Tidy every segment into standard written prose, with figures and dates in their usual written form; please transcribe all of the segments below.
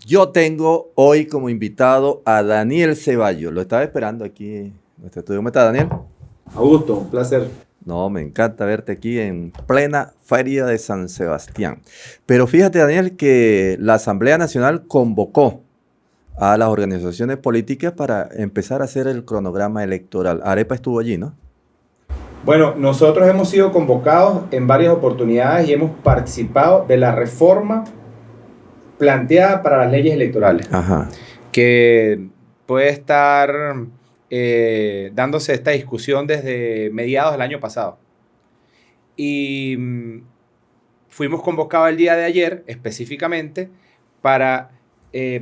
Yo tengo hoy como invitado a Daniel Ceballos. Lo estaba esperando aquí en nuestro estudio. ¿Cómo está, Daniel? Augusto, un placer. No, me encanta verte aquí en plena Feria de San Sebastián. Pero fíjate, Daniel, que la Asamblea Nacional convocó a las organizaciones políticas para empezar a hacer el cronograma electoral. Arepa estuvo allí, ¿no? Bueno, nosotros hemos sido convocados en varias oportunidades y hemos participado de la reforma planteada para las leyes electorales, Ajá. que puede estar dándose esta discusión desde mediados del año pasado. Y fuimos convocados el día de ayer específicamente para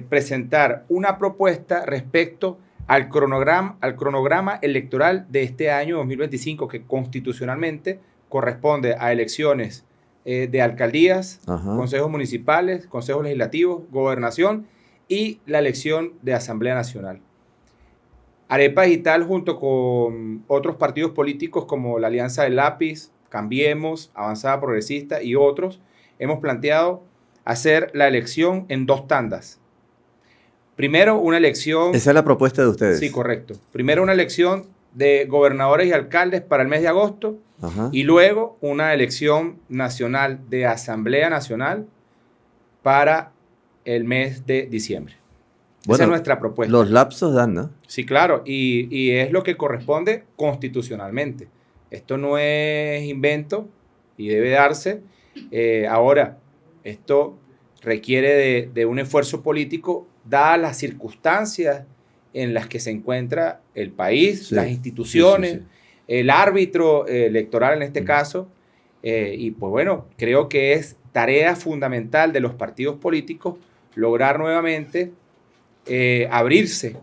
presentar una propuesta respecto al cronograma electoral de este año 2025, que constitucionalmente corresponde a elecciones de alcaldías, Ajá. consejos municipales, consejos legislativos, gobernación y la elección de Asamblea Nacional. Arepa Digital, junto con otros partidos políticos como la Alianza del Lápiz, Cambiemos, Avanzada Progresista y otros, hemos planteado hacer la elección en 2 tandas. Primero, una elección... Esa es la propuesta de ustedes. Sí, correcto. Primero, una elección de gobernadores y alcaldes para el mes de agosto. Ajá. Y luego, una elección nacional de Asamblea Nacional para el mes de diciembre. Bueno, esa es nuestra propuesta. Los lapsos dan, ¿no? Sí, claro. Y es lo que corresponde constitucionalmente. Esto no es invento y debe darse. Ahora, esto requiere de un esfuerzo político, dadas las circunstancias en las que se encuentra el país, Sí, las instituciones, sí. el árbitro electoral en este caso. Y pues bueno, creo que es tarea fundamental de los partidos políticos lograr nuevamente abrirse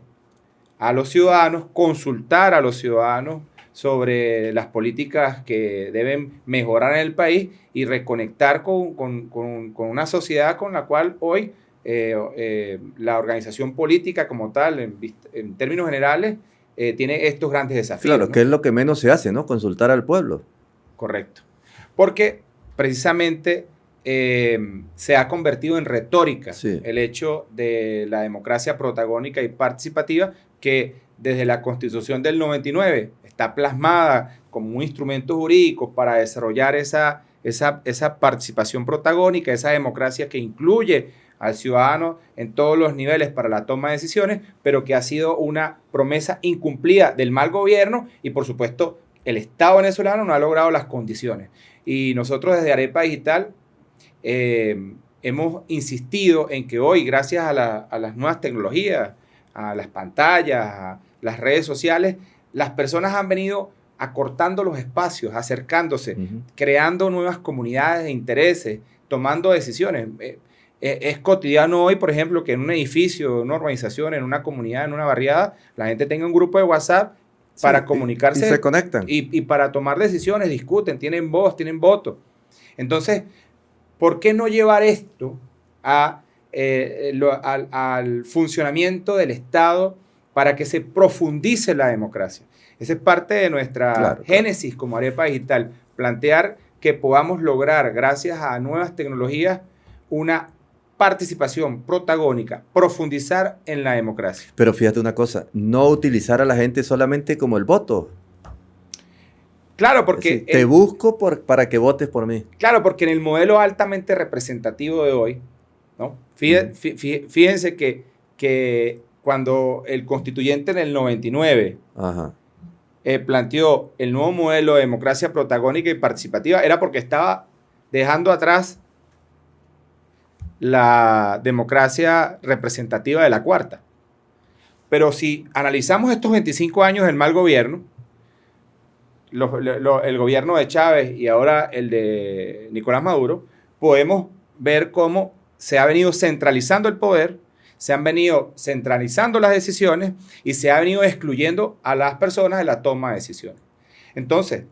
a los ciudadanos, consultar a los ciudadanos sobre las políticas que deben mejorar en el país y reconectar con una sociedad con la cual hoy la organización política como tal, en términos generales, tiene estos grandes desafíos. Claro, ¿no? que es lo que menos se hace, ¿no? Consultar al pueblo. Correcto. Porque precisamente se ha convertido en retórica el hecho de la democracia protagónica y participativa, que desde la Constitución del 99 está plasmada como un instrumento jurídico para desarrollar esa participación protagónica, esa democracia que incluye al ciudadano en todos los niveles para la toma de decisiones, pero que ha sido una promesa incumplida del mal gobierno y, por supuesto, el Estado venezolano no ha logrado las condiciones. Y nosotros desde Arepa Digital hemos insistido en que hoy, gracias a las nuevas tecnologías, a las pantallas, a las redes sociales, las personas han venido acortando los espacios, acercándose, creando nuevas comunidades de intereses, tomando decisiones. Es cotidiano hoy, por ejemplo, que en un edificio, en una urbanización, en una comunidad, en una barriada, la gente tenga un grupo de WhatsApp para comunicarse. Y se conectan. Y para tomar decisiones, discuten, tienen voz, tienen voto. Entonces, ¿por qué no llevar esto al funcionamiento del Estado para que se profundice la democracia? Esa es parte de nuestra génesis como Arepa Digital, plantear que podamos lograr, gracias a nuevas tecnologías, una participación protagónica, profundizar en la democracia. Pero fíjate una cosa, no utilizar a la gente solamente como el voto. Claro, porque... Es decir, te busco para que votes por mí. Claro, porque en el modelo altamente representativo de hoy, ¿no? Fíjense que cuando el constituyente en el 99 planteó el nuevo modelo de democracia protagónica y participativa, era porque estaba dejando atrás la democracia representativa de la cuarta. Pero si analizamos estos 25 años del mal gobierno, el gobierno de Chávez y ahora el de Nicolás Maduro, podemos ver cómo se ha venido centralizando el poder, se han venido centralizando las decisiones y se ha venido excluyendo a las personas de la toma de decisiones. Entonces,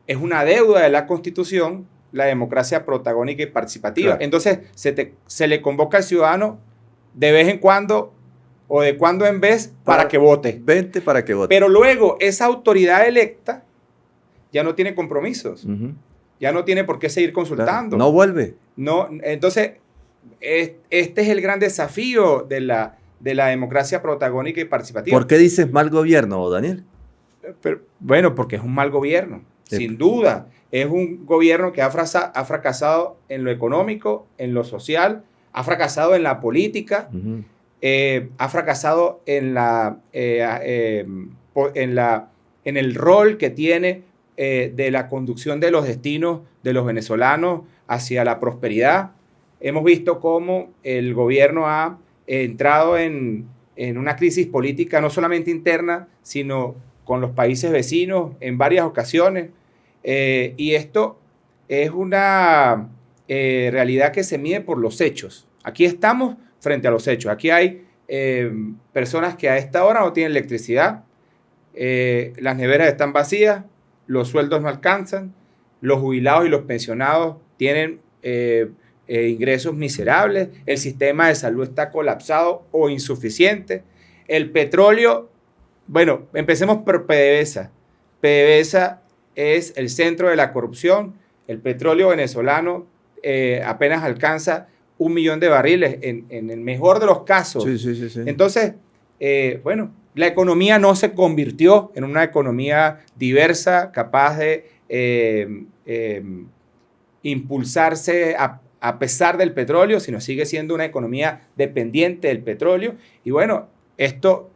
es una deuda de la Constitución la democracia protagónica y participativa. Claro. Entonces, se le convoca al ciudadano de vez en cuando o de cuando en vez para que vote. Vente para que vote. Pero luego, esa autoridad electa ya no tiene compromisos. Ya no tiene por qué seguir consultando. Claro. No vuelve. No, entonces, este es el gran desafío de la democracia protagónica y participativa. ¿Por qué dices mal gobierno, Daniel? Bueno, porque es un mal gobierno, sin duda. Es un gobierno que ha fracasado en lo económico, en lo social, ha fracasado en la política, ha fracasado en el rol que tiene de la conducción de los destinos de los venezolanos hacia la prosperidad. Hemos visto cómo el gobierno ha entrado en una crisis política no solamente interna, sino con los países vecinos en varias ocasiones. Y esto es una realidad que se mide por los hechos. Aquí estamos frente a los hechos. Aquí hay personas que a esta hora no tienen electricidad, las neveras están vacías, los sueldos no alcanzan, los jubilados y los pensionados tienen ingresos miserables, el sistema de salud está colapsado o insuficiente, el petróleo, bueno, empecemos por PDVSA. PDVSA es el centro de la corrupción. El petróleo venezolano apenas alcanza 1 millón de barriles en el mejor de los casos. Sí. Entonces, bueno, la economía no se convirtió en una economía diversa, capaz de impulsarse a pesar del petróleo, sino sigue siendo una economía dependiente del petróleo. Y bueno, esto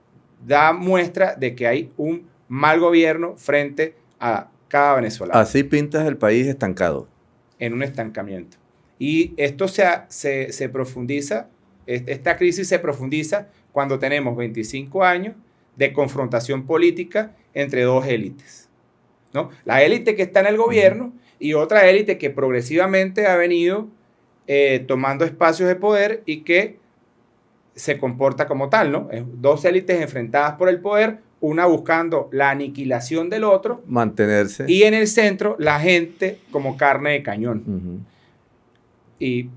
da muestra de que hay un mal gobierno frente a cada venezolano. Así pintas el país estancado. En un estancamiento. Y esto se profundiza, esta crisis se profundiza cuando tenemos 25 años de confrontación política entre dos élites, ¿no? La élite que está en el gobierno y otra élite que progresivamente ha venido tomando espacios de poder y que se comporta como tal, ¿no? Dos élites enfrentadas por el poder, una buscando la aniquilación del otro. Mantenerse. Y en el centro, la gente como carne de cañón. Y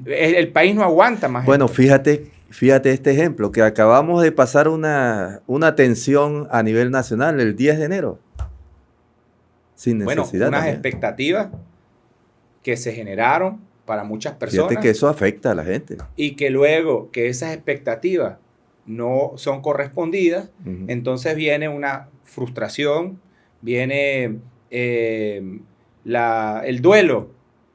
el país no aguanta más. Bueno, fíjate este ejemplo, que acabamos de pasar una tensión a nivel nacional el 10 de enero. Sin necesidad. Bueno, unas también. expectativas que se generaron para muchas personas. Fíjate que eso afecta a la gente. Y que luego que esas expectativas no son correspondidas, entonces viene una frustración, viene el duelo,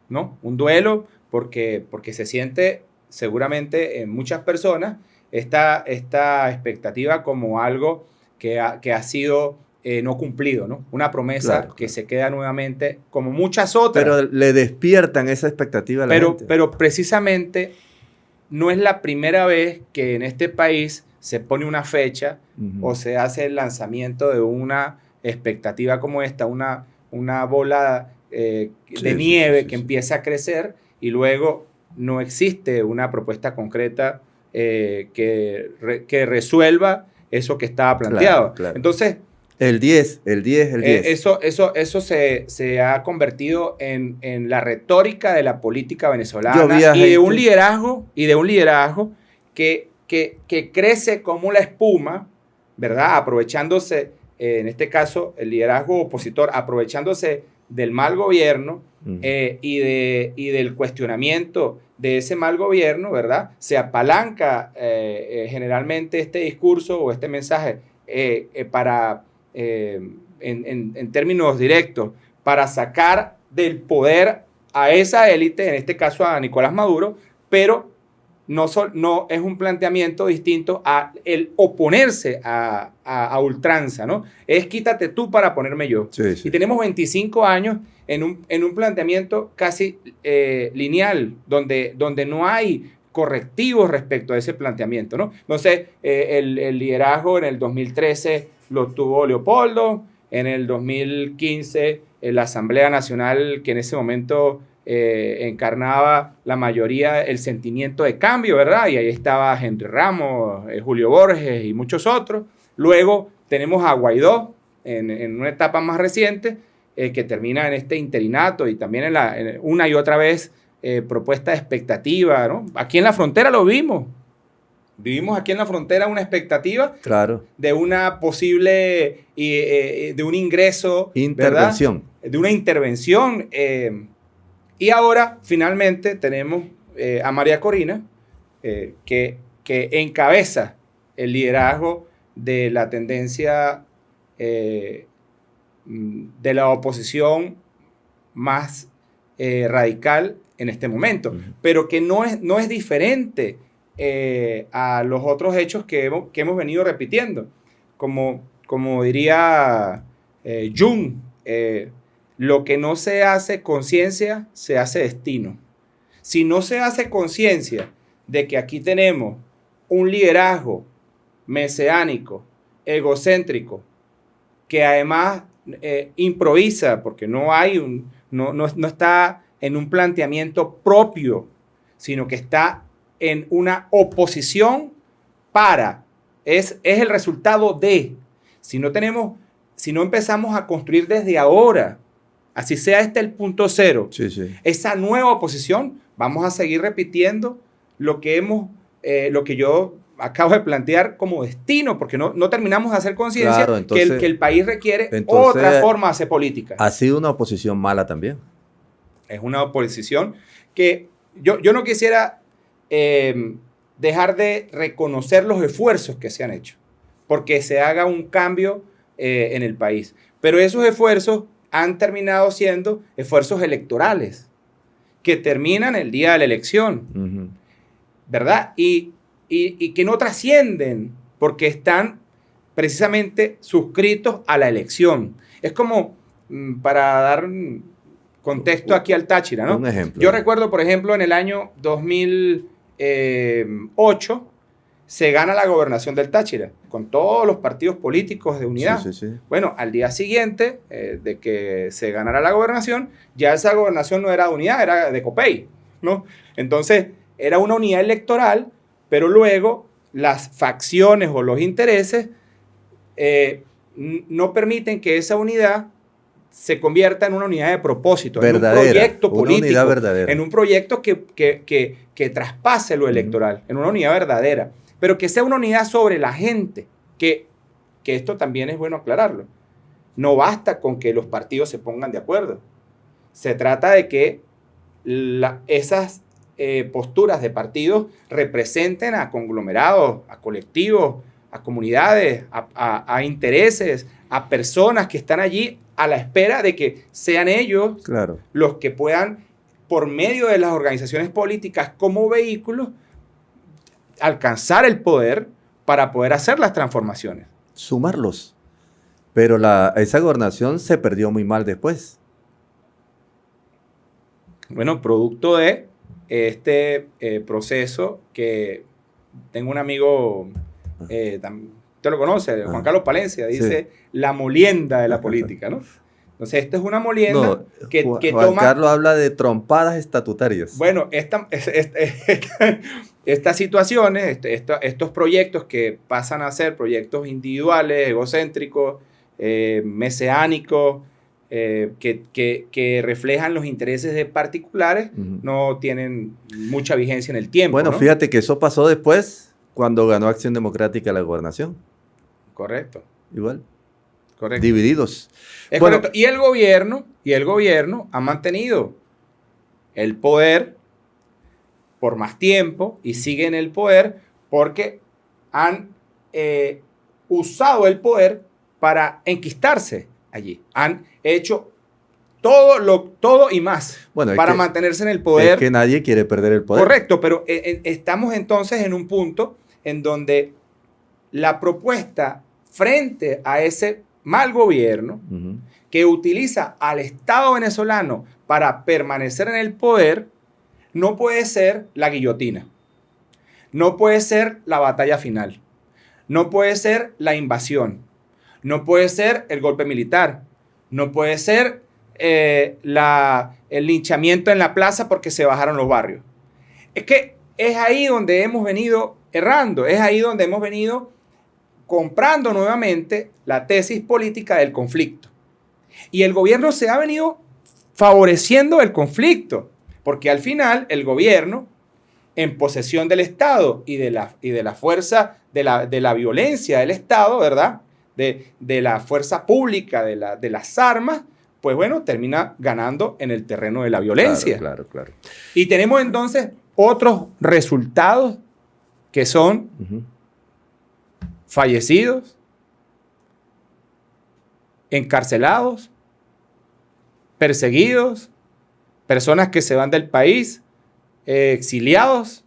¿no? Un duelo porque se siente seguramente en muchas personas esta expectativa como algo que ha sido no cumplido, ¿no? Una promesa que se queda nuevamente como muchas otras. Pero le despiertan esa expectativa a la gente. Pero precisamente no es la primera vez que en este país se pone una fecha o se hace el lanzamiento de una expectativa como esta, una bola de nieve que empieza a crecer y luego no existe una propuesta concreta que resuelva eso que estaba planteado. Claro. Entonces, el 10. Eso se ha convertido en la retórica de la política venezolana y de un liderazgo que crece como la espuma, ¿verdad? Aprovechándose, en este caso, el liderazgo opositor, aprovechándose del mal gobierno y del cuestionamiento de ese mal gobierno, ¿verdad? Se apalanca generalmente este discurso o este mensaje para... en términos directos, para sacar del poder a esa élite, en este caso a Nicolás Maduro, pero no es un planteamiento distinto a el oponerse a ultranza, ¿no? Es quítate tú para ponerme yo. Sí. Y tenemos 25 años en un planteamiento casi lineal, donde no hay correctivos respecto a ese planteamiento, ¿no? Entonces, el liderazgo en el 2013 lo tuvo Leopoldo, en el 2015 la Asamblea Nacional, que en ese momento encarnaba la mayoría el sentimiento de cambio, ¿verdad? Y ahí estaba Henry Ramos, Julio Borges y muchos otros. Luego tenemos a Guaidó en una etapa más reciente, que termina en este interinato y también en una y otra vez propuesta de expectativa, ¿no? Aquí en la frontera lo vimos. Vivimos aquí en la frontera una expectativa de una posible, de un ingreso. Intervención. ¿Verdad? De una intervención. Y ahora, finalmente, tenemos a María Corina, que encabeza el liderazgo de la tendencia de la oposición más radical en este momento, pero que no es diferente a los otros hechos que hemos venido repitiendo. Como diría Jung, lo que no se hace conciencia, se hace destino. Si no se hace conciencia de que aquí tenemos un liderazgo mesiánico, egocéntrico, que además improvisa, porque no está en un planteamiento propio, sino que está en una oposición es el resultado de, si no empezamos a construir desde ahora, así sea el punto cero, esa nueva oposición, vamos a seguir repitiendo lo que yo acabo de plantear como destino, porque no terminamos de hacer conciencia que el país requiere otra forma de hacer política. Ha sido una oposición mala también. Es una oposición que yo no quisiera dejar de reconocer los esfuerzos que se han hecho, porque se haga un cambio en el país. Pero esos esfuerzos han terminado siendo esfuerzos electorales, que terminan el día de la elección, ¿verdad? Y que no trascienden porque están precisamente suscritos a la elección. Es como, para dar contexto aquí al Táchira, ¿no? Un ejemplo. Yo recuerdo, por ejemplo, en el año 2008 se gana la gobernación del Táchira con todos los partidos políticos de unidad. Bueno, al día siguiente de que se ganara la gobernación, ya esa gobernación no era de unidad, era de Copey, ¿no? Entonces, era una unidad electoral, pero luego las facciones o los intereses no permiten que esa unidad se convierta en una unidad de propósito, verdadera, en un proyecto político, verdadera, en un proyecto que traspase lo electoral, en una unidad verdadera, pero que sea una unidad sobre la gente, que esto también es bueno aclararlo. No basta con que los partidos se pongan de acuerdo. Se trata de que esas posturas de partidos representen a conglomerados, a colectivos, a comunidades, a intereses, a personas que están allí a la espera de que sean ellos los que puedan, por medio de las organizaciones políticas como vehículos, alcanzar el poder para poder hacer las transformaciones. Sumarlos. Pero esa gobernación se perdió muy mal después. Bueno, producto de este proceso que tengo un amigo, usted lo conoce, Juan Carlos Palencia, dice la molienda de la política, ¿no? Entonces, esta es una molienda que Juan toma... Carlos habla de trompadas estatutarias. Bueno, estas situaciones, estos proyectos que pasan a ser proyectos individuales, egocéntricos, mesiánicos, que reflejan los intereses de particulares, no tienen mucha vigencia en el tiempo. Bueno, ¿no? Fíjate que eso pasó después, cuando ganó Acción Democrática la gobernación. Correcto. Igual. Correcto. Divididos. Es correcto. Y el gobierno ha mantenido el poder por más tiempo y sigue en el poder porque han usado el poder para enquistarse allí. Han hecho todo y más para mantenerse en el poder. Es que nadie quiere perder el poder. Correcto, pero estamos entonces en un punto en donde la propuesta frente a ese mal gobierno que utiliza al Estado venezolano para permanecer en el poder no puede ser la guillotina, no puede ser la batalla final, no puede ser la invasión, no puede ser el golpe militar, no puede ser el linchamiento en la plaza porque se bajaron los barrios. Es que es ahí donde hemos venido errando, es ahí donde hemos venido comprando nuevamente la tesis política del conflicto. Y el gobierno se ha venido favoreciendo el conflicto, porque al final el gobierno, en posesión del Estado y de la fuerza, de la violencia del Estado, ¿verdad? De la fuerza pública, de las armas, pues bueno, termina ganando en el terreno de la violencia. Claro. Y tenemos entonces otros resultados que son fallecidos, encarcelados, perseguidos, personas que se van del país, exiliados,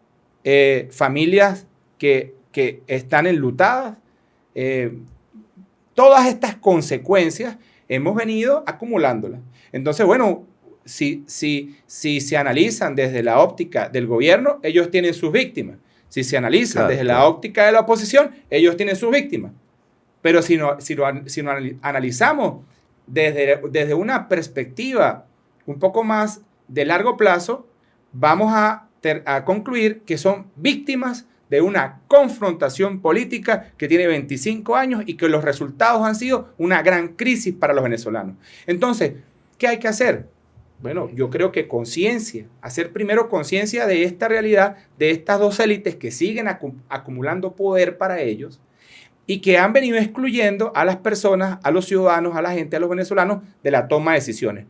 familias que están enlutadas. Todas estas consecuencias hemos venido acumulándolas. Entonces, bueno, si se analizan desde la óptica del gobierno, ellos tienen sus víctimas. Si se analizan desde la óptica de la oposición, ellos tienen sus víctimas. Pero si lo analizamos desde una perspectiva un poco más de largo plazo, vamos a concluir que son víctimas de una confrontación política que tiene 25 años y que los resultados han sido una gran crisis para los venezolanos. Entonces, ¿qué hay que hacer? Bueno, yo creo que conciencia, hacer primero conciencia de esta realidad, de estas dos élites que siguen acumulando poder para ellos y que han venido excluyendo a las personas, a los ciudadanos, a la gente, a los venezolanos de la toma de decisiones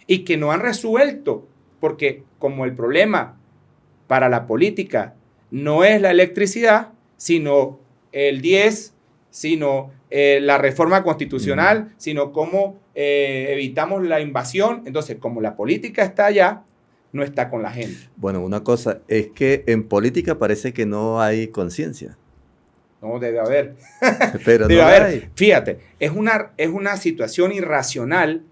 y que no han resuelto, porque como el problema para la política no es la electricidad, sino el 10, sino la reforma constitucional, sino cómo evitamos la invasión. Entonces, como la política está allá, no está con la gente. Bueno, una cosa es que en política parece que no hay conciencia. No, debe haber. Pero debe no haber. hay. Fíjate, es una situación irracional,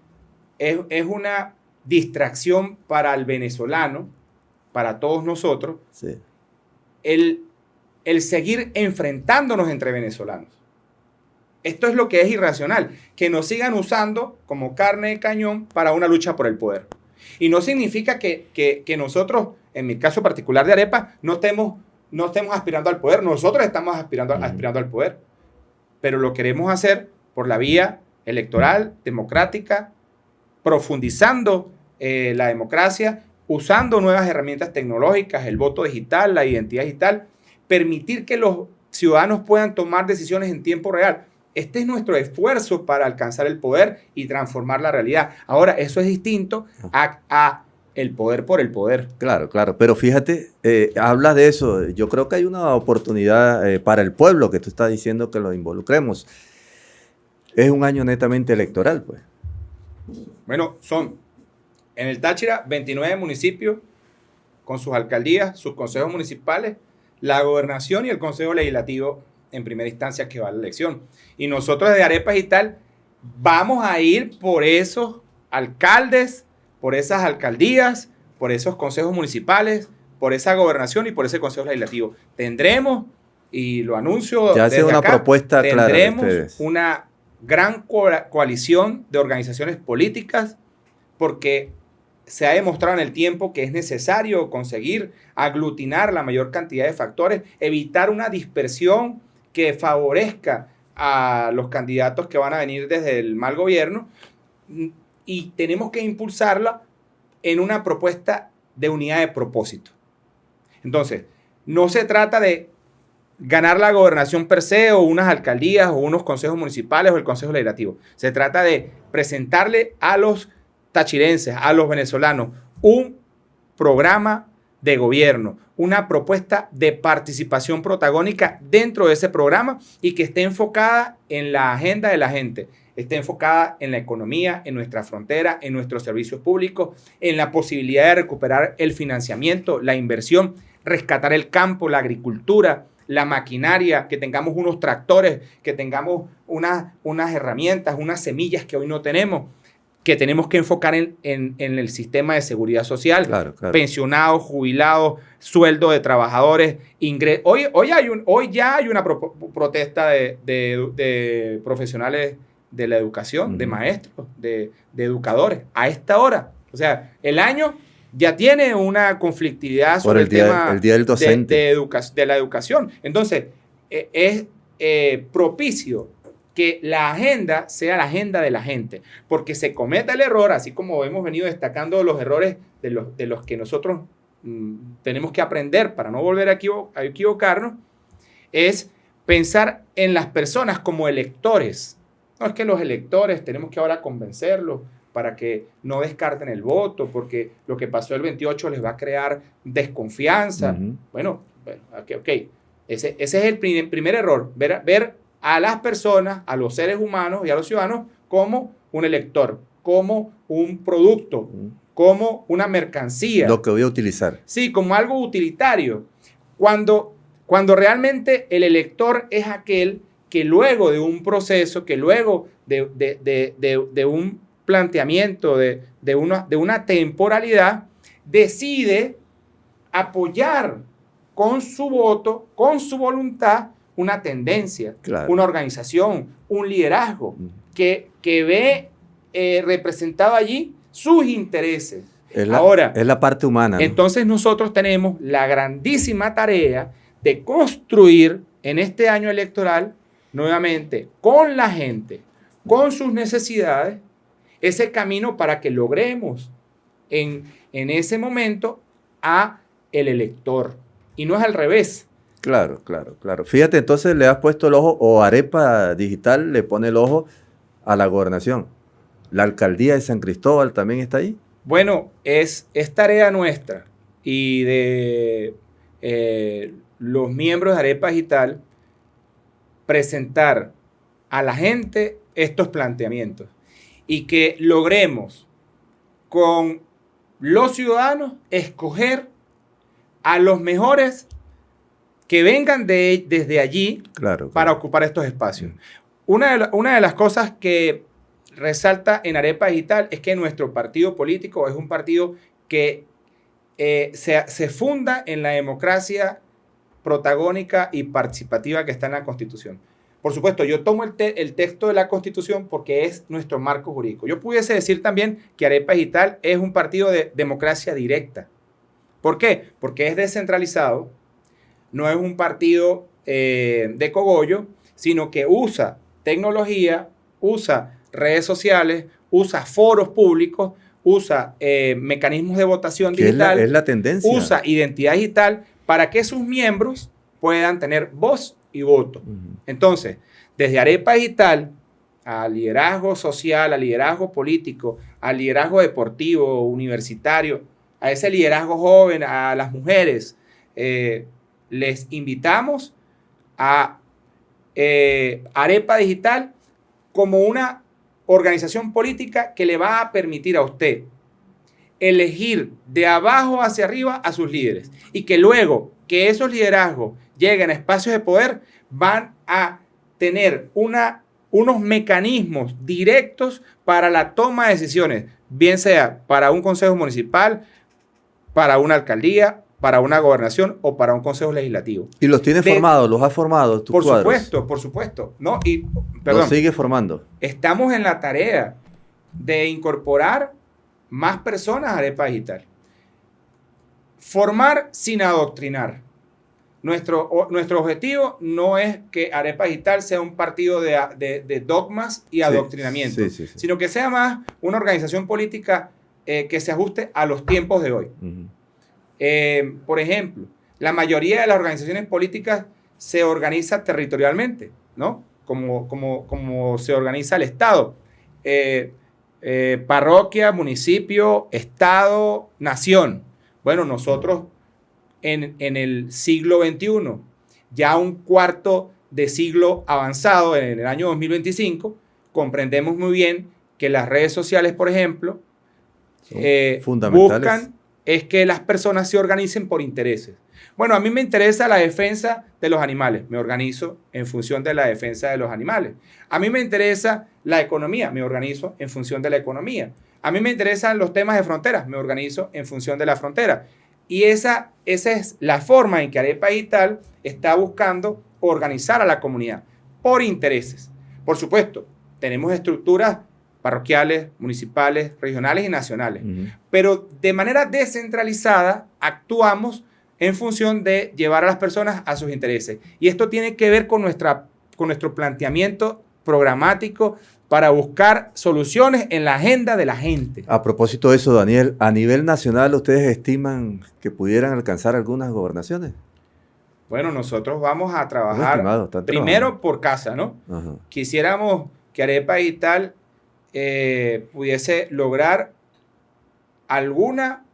es una distracción para el venezolano, para todos nosotros, Sí. el seguir enfrentándonos entre venezolanos. Esto es lo que es irracional, que nos sigan usando como carne de cañón para una lucha por el poder. Y no significa que nosotros, en mi caso particular de Arepa, no estemos aspirando al poder. Nosotros estamos aspirando al poder, pero lo queremos hacer por la vía electoral, democrática, profundizando la democracia, usando nuevas herramientas tecnológicas, el voto digital, la identidad digital, permitir que los ciudadanos puedan tomar decisiones en tiempo real. Este es nuestro esfuerzo para alcanzar el poder y transformar la realidad. Ahora, eso es distinto a el poder por el poder. Claro, claro. Pero fíjate, hablas de eso. Yo creo que hay una oportunidad para el pueblo que tú estás diciendo que lo involucremos. Es un año netamente electoral, pues. Bueno, son en el Táchira 29 municipios con sus alcaldías, sus consejos municipales, la gobernación y el consejo legislativo en primera instancia que va a la elección. Y nosotros desde Arepas y tal vamos a ir por esos alcaldes, por esas alcaldías, por esos consejos municipales, por esa gobernación y por ese consejo legislativo. Tendremos, y lo anuncio ya desde una acá, propuesta clara de tendremos ustedes. una gran coalición de organizaciones políticas porque se ha demostrado en el tiempo que es necesario conseguir aglutinar la mayor cantidad de factores, evitar una dispersión que favorezca a los candidatos que van a venir desde el mal gobierno, y tenemos que impulsarla en una propuesta de unidad de propósito. Entonces, no se trata de ganar la gobernación per se o unas alcaldías o unos consejos municipales o el consejo legislativo. Se trata de presentarle a los tachirenses, a los venezolanos, un programa de gobierno, una propuesta de participación protagónica dentro de ese programa y que esté enfocada en la agenda de la gente, esté enfocada en la economía, en nuestra frontera, en nuestros servicios públicos, en la posibilidad de recuperar el financiamiento, la inversión, rescatar el campo, la agricultura, la maquinaria, que tengamos unos tractores, que tengamos unas herramientas, unas semillas que hoy no tenemos, que tenemos que enfocar en el sistema de seguridad social, claro. Pensionados, jubilados, sueldo de trabajadores, ingresos. Hoy ya hay una protesta de profesionales de la educación, de maestros, de educadores, a esta hora. O sea, el año ya tiene una conflictividad sobre el tema el día del docente. de la educación. Entonces, es propicio que la agenda sea la agenda de la gente, porque se cometa el error, así como hemos venido destacando los errores de los que nosotros tenemos que aprender para no volver a equivocarnos, es pensar en las personas como electores. No es que los electores tenemos que ahora convencerlos para que no descarten el voto, porque lo que pasó el 28 les va a crear desconfianza. Bueno, ok. Ese es el primer error, ver a las personas, a los seres humanos y a los ciudadanos como un elector, como un producto, como una mercancía. Lo que voy a utilizar. Sí, como algo utilitario. Cuando realmente el elector es aquel que luego de un proceso, que luego de un planteamiento, de una temporalidad, decide apoyar con su voto, con su voluntad, una tendencia, claro, una organización, un liderazgo que ve representado allí sus intereses. Ahora, es la parte humana, ¿no? Entonces nosotros tenemos la grandísima tarea de construir en este año electoral, nuevamente, con la gente, con sus necesidades, ese camino para que logremos en ese momento a el elector. Y no es al revés. Claro. Fíjate, entonces le has puesto el ojo, o Arepa Digital le pone el ojo a la gobernación. ¿La alcaldía de San Cristóbal también está ahí? Bueno, es tarea nuestra y de los miembros de Arepa Digital presentar a la gente estos planteamientos y que logremos con los ciudadanos escoger a los mejores que vengan desde allí, claro, para ocupar estos espacios. Una de las cosas que resalta en Arepa Digital es que nuestro partido político es un partido que se funda en la democracia protagónica y participativa que está en la Constitución. Por supuesto, yo tomo el texto de la Constitución porque es nuestro marco jurídico. Yo pudiese decir también que Arepa Digital es un partido de democracia directa. ¿Por qué? Porque es descentralizado, no es un partido de cogollo, sino que usa tecnología, usa redes sociales, usa foros públicos, usa mecanismos de votación digital. Es la tendencia. Usa identidad digital para que sus miembros puedan tener voz y voto. Entonces, desde Arepa Digital, al liderazgo social, al liderazgo político, al liderazgo deportivo, universitario, a ese liderazgo joven, a las mujeres, les invitamos a Arepa Digital como una organización política que le va a permitir a usted elegir de abajo hacia arriba a sus líderes y que luego que esos liderazgos lleguen a espacios de poder van a tener unos mecanismos directos para la toma de decisiones, bien sea para un consejo municipal, para una alcaldía, para una gobernación o para un consejo legislativo. ¿Y los tienes formados? ¿Los has formado? Por supuesto. No, ¿Los sigue formando? Estamos en la tarea de incorporar más personas a Arepa Digital. Formar sin adoctrinar. Nuestro objetivo no es que Arepa Digital sea un partido de dogmas y adoctrinamiento, sino que sea más una organización política que se ajuste a los tiempos de hoy. Por ejemplo, la mayoría de las organizaciones políticas se organiza territorialmente, ¿no? Como se organiza el Estado. Parroquia, municipio, Estado, nación. Bueno, nosotros en el siglo XXI, ya un cuarto de siglo avanzado, en el año 2025, comprendemos muy bien que las redes sociales, por ejemplo, buscan es que las personas se organicen por intereses. Bueno, a mí me interesa la defensa de los animales. Me organizo en función de la defensa de los animales. A mí me interesa la economía. Me organizo en función de la economía. A mí me interesan los temas de fronteras. Me organizo en función de la frontera. Y esa es la forma en que Arepa Digital está buscando organizar a la comunidad por intereses. Por supuesto, tenemos estructuras parroquiales, municipales, regionales y nacionales. Pero de manera descentralizada actuamos en función de llevar a las personas a sus intereses. Y esto tiene que ver con nuestro planteamiento programático para buscar soluciones en la agenda de la gente. A propósito de eso, Daniel, ¿a nivel nacional ustedes estiman que pudieran alcanzar algunas gobernaciones? Bueno, nosotros vamos a trabajar primero por casa, ¿no? Quisiéramos que Arepa Digital pudiese lograr alguna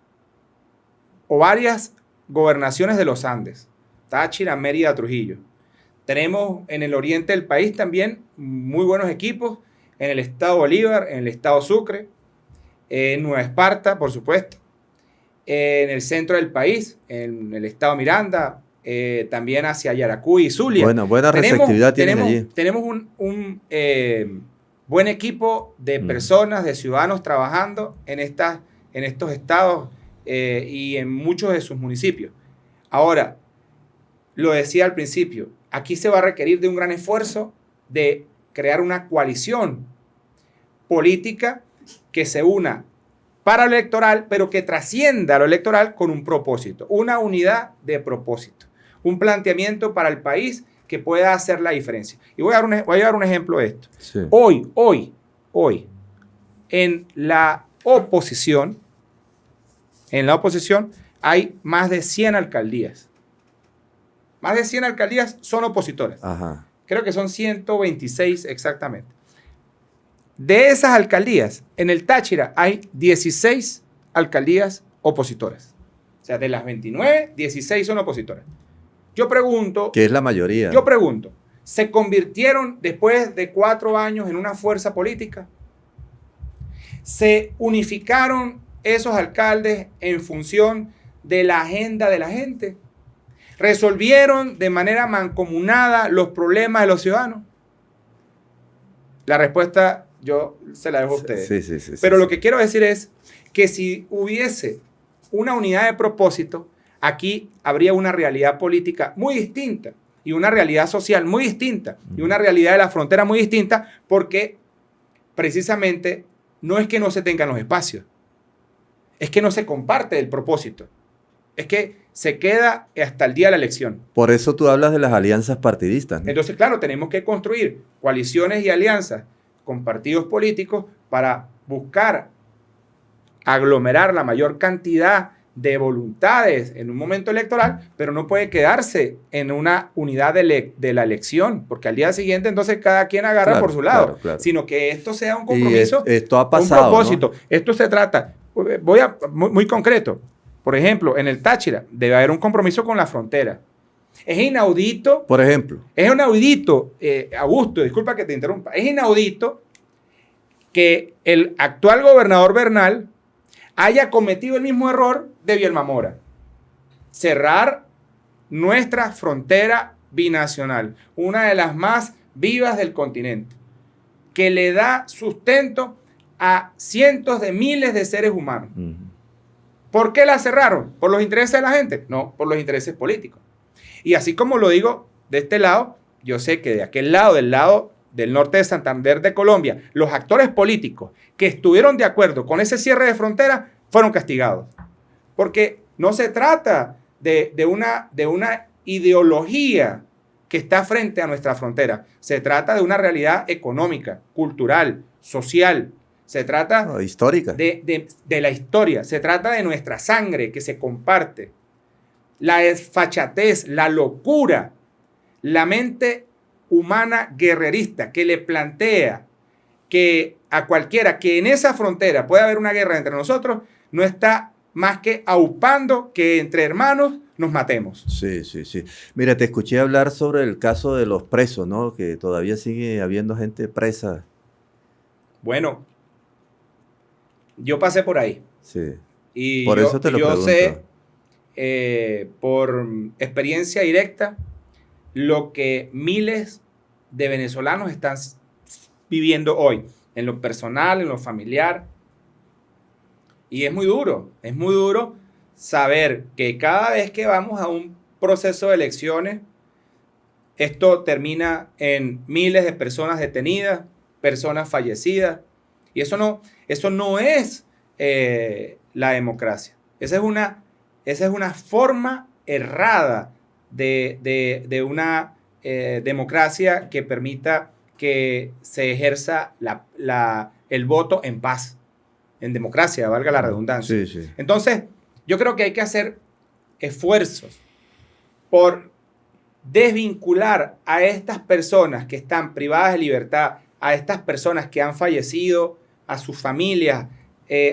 o varias gobernaciones de los Andes, Táchira, Mérida, Trujillo. Tenemos en el oriente del país también muy buenos equipos, en el estado Bolívar, en el estado Sucre, en Nueva Esparta, por supuesto, en el centro del país, en el estado Miranda, también hacia Yaracuy y Zulia. Bueno, buena receptividad tienen allí. Tenemos un buen equipo de personas, de ciudadanos trabajando en estos estados y en muchos de sus municipios. Ahora, lo decía al principio, aquí se va a requerir de un gran esfuerzo de crear una coalición política que se una para lo electoral, pero que trascienda lo electoral con un propósito, una unidad de propósito, un planteamiento para el país que pueda hacer la diferencia. Y voy a dar un ejemplo de esto. Sí. Hoy, en la oposición hay más de 100 alcaldías. Más de 100 alcaldías son opositoras. Ajá. Creo que son 126 exactamente. De esas alcaldías, en el Táchira hay 16 alcaldías opositoras. O sea, de las 29, 16 son opositoras. Yo pregunto... ¿Qué es la mayoría? Yo pregunto, ¿se convirtieron después de 4 años en una fuerza política? ¿Se unificaron esos alcaldes en función de la agenda de la gente? ¿Resolvieron de manera mancomunada los problemas de los ciudadanos? La respuesta yo se la dejo a ustedes. Sí, pero lo que quiero decir es que si hubiese una unidad de propósito, aquí habría una realidad política muy distinta y una realidad social muy distinta y una realidad de la frontera muy distinta, porque precisamente no es que no se tengan los espacios, es que no se comparte el propósito, es que se queda hasta el día de la elección. Por eso tú hablas de las alianzas partidistas, ¿no? Entonces, claro, tenemos que construir coaliciones y alianzas con partidos políticos para buscar aglomerar la mayor cantidad de voluntades en un momento electoral, pero no puede quedarse en una unidad de la elección, porque al día siguiente entonces cada quien agarra por su lado, sino que esto sea un compromiso, esto ha pasado, un propósito. ¿No? Esto se trata, muy concreto, por ejemplo, en el Táchira debe haber un compromiso con la frontera. Es inaudito. Por ejemplo. Es inaudito, Augusto, disculpa que te interrumpa. Es inaudito que el actual gobernador Bernal haya cometido el mismo error de Vielma Mora. Cerrar nuestra frontera binacional, una de las más vivas del continente, que le da sustento a cientos de miles de seres humanos. ¿Por qué la cerraron? ¿Por los intereses de la gente? No, por los intereses políticos. Y así como lo digo de este lado, yo sé que de aquel lado, del lado del norte de Santander de Colombia, los actores políticos que estuvieron de acuerdo con ese cierre de frontera fueron castigados. Porque no se trata de una ideología que está frente a nuestra frontera. Se trata de una realidad económica, cultural, social. Se trata histórica. De la historia. Se trata de nuestra sangre que se comparte. La desfachatez, la locura, la mente humana guerrerista que le plantea que a cualquiera que en esa frontera pueda haber una guerra entre nosotros, no está más que aupando que entre hermanos nos matemos. Sí. Mira, te escuché hablar sobre el caso de los presos, ¿no? Que todavía sigue habiendo gente presa. Bueno, yo pasé por ahí. Sí. Y por eso te lo pregunto. Yo sé, por experiencia directa, lo que miles de venezolanos están viviendo hoy, en lo personal, en lo familiar. Y es muy duro saber que cada vez que vamos a un proceso de elecciones, esto termina en miles de personas detenidas, personas fallecidas. Y eso no es la democracia. Esa es una forma errada de una democracia que permita que se ejerza el voto en paz, en democracia, valga la redundancia. Sí. Entonces, yo creo que hay que hacer esfuerzos por desvincular a estas personas que están privadas de libertad, a estas personas que han fallecido a sus familias,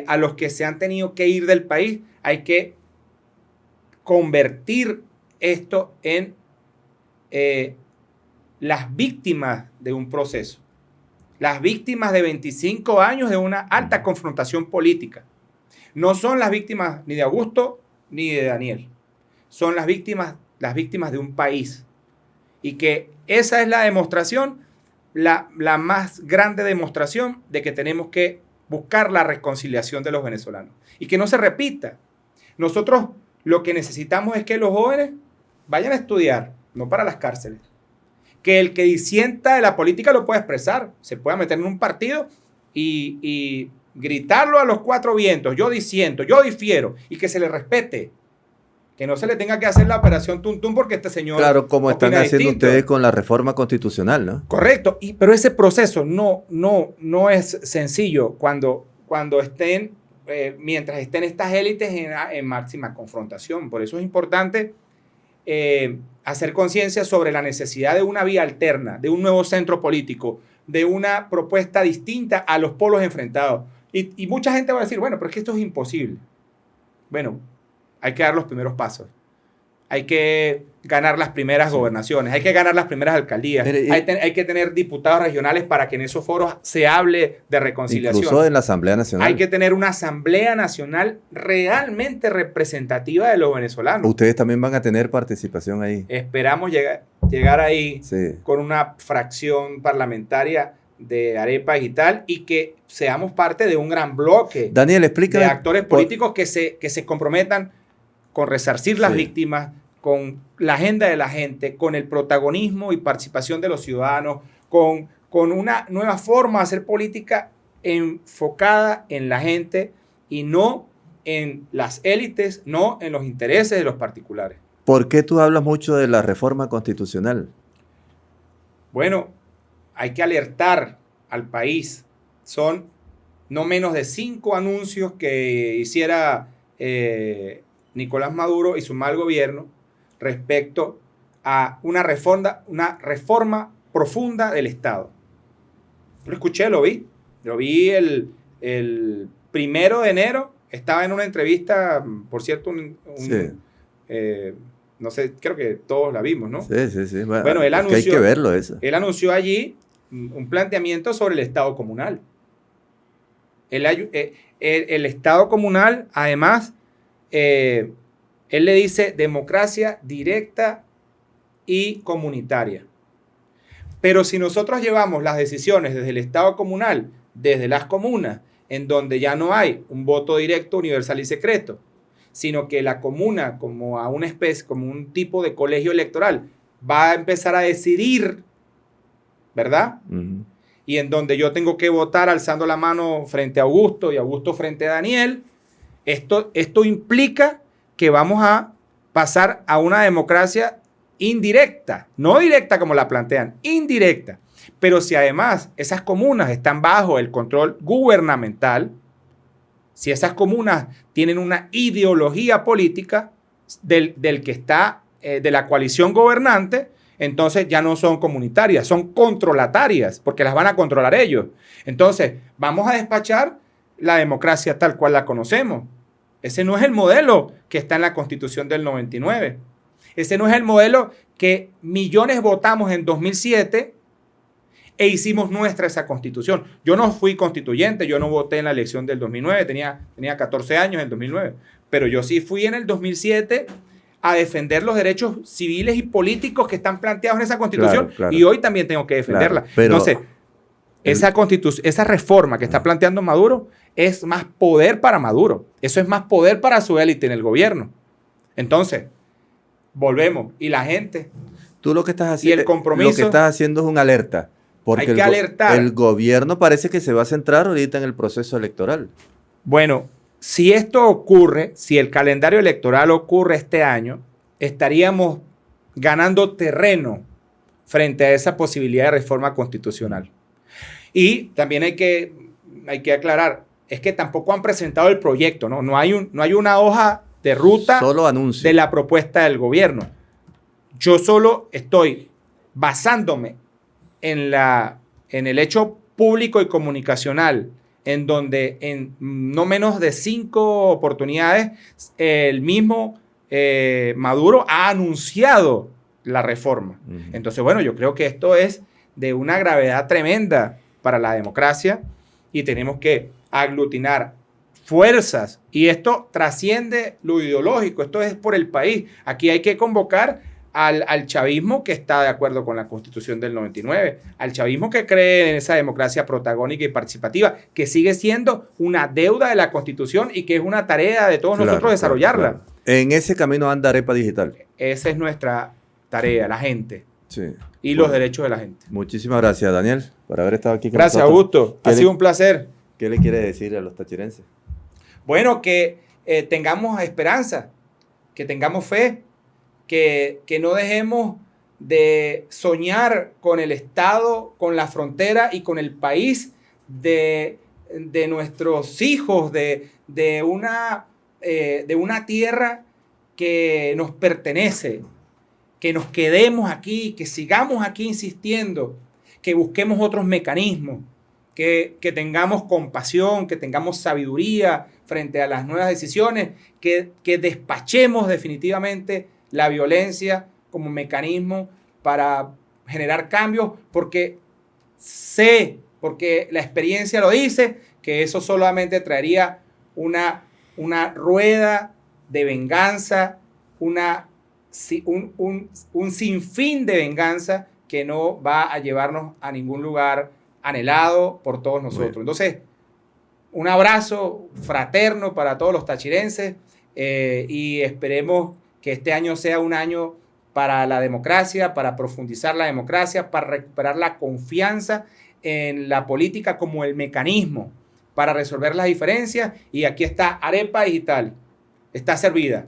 a los que se han tenido que ir del país, hay que convertir esto en las víctimas de un proceso, las víctimas de 25 años de una alta confrontación política. No son las víctimas ni de Augusto ni de Daniel, son las víctimas de un país. Y que esa es la demostración, la más grande demostración de que tenemos que buscar la reconciliación de los venezolanos. Y que no se repita. Nosotros lo que necesitamos es que los jóvenes vayan a estudiar, no para las cárceles. Que el que disienta de la política lo pueda expresar, se pueda meter en un partido y gritarlo a los cuatro vientos, yo disiento, yo difiero, y que se le respete. Que no se le tenga que hacer la operación Tuntún porque este señor... Claro, como están haciendo ustedes con la reforma constitucional, ¿no? Correcto, pero ese proceso no es sencillo cuando estén, mientras estén estas élites en máxima confrontación. Por eso es importante hacer conciencia sobre la necesidad de una vía alterna, de un nuevo centro político, de una propuesta distinta a los polos enfrentados. Y mucha gente va a decir, bueno, pero es que esto es imposible. Bueno, hay que dar los primeros pasos. Hay que ganar las primeras gobernaciones, hay que ganar las primeras alcaldías, hay que tener diputados regionales para que en esos foros se hable de reconciliación. Incluso en la Asamblea Nacional. Hay que tener una Asamblea Nacional realmente representativa de los venezolanos. Ustedes también van a tener participación ahí. Esperamos llegar ahí sí, con una fracción parlamentaria de arepas y tal, y que seamos parte de un gran bloque, Daniel, explícame, de actores políticos que se comprometan con resarcir las víctimas, con la agenda de la gente, con el protagonismo y participación de los ciudadanos, con una nueva forma de hacer política enfocada en la gente y no en las élites, no en los intereses de los particulares. ¿Por qué tú hablas mucho de la reforma constitucional? Bueno, hay que alertar al país. Son no menos de 5 anuncios que hiciera Nicolás Maduro y su mal gobierno respecto a una reforma profunda del Estado. Lo escuché, lo vi el 1 de enero, estaba en una entrevista, por cierto, no sé, creo que todos la vimos, ¿no? Sí. Bueno, él anunció, hay que verlo eso. Él anunció allí un planteamiento sobre el Estado comunal. El Estado comunal, además, él le dice democracia directa y comunitaria. Pero si nosotros llevamos las decisiones desde el Estado comunal, desde las comunas, en donde ya no hay un voto directo, universal y secreto, sino que la comuna, como a una especie, como un tipo de colegio electoral, va a empezar a decidir, ¿verdad? Uh-huh. Y en donde yo tengo que votar alzando la mano frente a Augusto y Augusto frente a Daniel, esto implica que vamos a pasar a una democracia indirecta, no directa como la plantean, indirecta. Pero si además esas comunas están bajo el control gubernamental, si esas comunas tienen una ideología política del que está, de la coalición gobernante, entonces ya no son comunitarias, son controlatarias, porque las van a controlar ellos. Entonces, vamos a despachar la democracia tal cual la conocemos. Ese no es el modelo que está en la Constitución del 99. Ese no es el modelo que millones votamos en 2007 e hicimos nuestra esa Constitución. Yo no fui constituyente, yo no voté en la elección del 2009, tenía 14 años en el 2009, pero yo sí fui en el 2007 a defender los derechos civiles y políticos que están planteados en esa Constitución, claro. Y hoy también tengo que defenderla. Claro, entonces, esa reforma que está planteando Maduro es más poder para Maduro. Eso es más poder para su élite en el gobierno. Entonces, volvemos. Y la gente... Tú lo que estás haciendo, y el compromiso, lo que estás haciendo es una alerta. Porque hay que alertar. El gobierno parece que se va a centrar ahorita en el proceso electoral. Bueno, si esto ocurre, si el calendario electoral ocurre este año, estaríamos ganando terreno frente a esa posibilidad de reforma constitucional. Y también hay que aclarar, es que tampoco han presentado el proyecto, ¿no? No hay una hoja de ruta. Solo anuncio de la propuesta del gobierno. Yo solo estoy basándome en el hecho público y comunicacional en donde en no menos de 5 oportunidades el mismo Maduro ha anunciado la reforma. Entonces, bueno, yo creo que esto es de una gravedad tremenda para la democracia y tenemos que aglutinar fuerzas. Y esto trasciende lo ideológico, esto es por el país. Aquí hay que convocar al chavismo que está de acuerdo con la Constitución del 99, al chavismo que cree en esa democracia protagónica y participativa, que sigue siendo una deuda de la Constitución y que es una tarea de todos nosotros desarrollarla. Claro. En ese camino anda Arepa Digital. Esa es nuestra tarea, la gente. Sí. Y los derechos de la gente. Muchísimas gracias, Daniel, por haber estado aquí con nosotros. Gracias, Augusto. Ha sido un placer. ¿Qué le quiere decir a los tachirenses? Bueno, que tengamos esperanza, que tengamos fe, que no dejemos de soñar con el Estado, con la frontera y con el país de nuestros hijos, de una tierra que nos pertenece, que nos quedemos aquí, que sigamos aquí insistiendo, que busquemos otros mecanismos, que tengamos compasión, que tengamos sabiduría frente a las nuevas decisiones, que despachemos definitivamente la violencia como mecanismo para generar cambios, porque porque la experiencia lo dice, que eso solamente traería una rueda de venganza, un sinfín de venganza que no va a llevarnos a ningún lugar anhelado por todos nosotros. Bueno. Entonces, un abrazo fraterno para todos los tachirenses y esperemos que este año sea un año para la democracia, para profundizar la democracia, para recuperar la confianza en la política como el mecanismo para resolver las diferencias. Y aquí está Arepa Digital, está servida.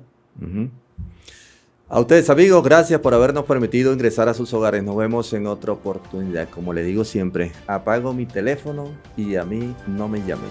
A ustedes, amigos, gracias por habernos permitido ingresar a sus hogares. Nos vemos en otra oportunidad. Como le digo siempre, apago mi teléfono y a mí no me llamen.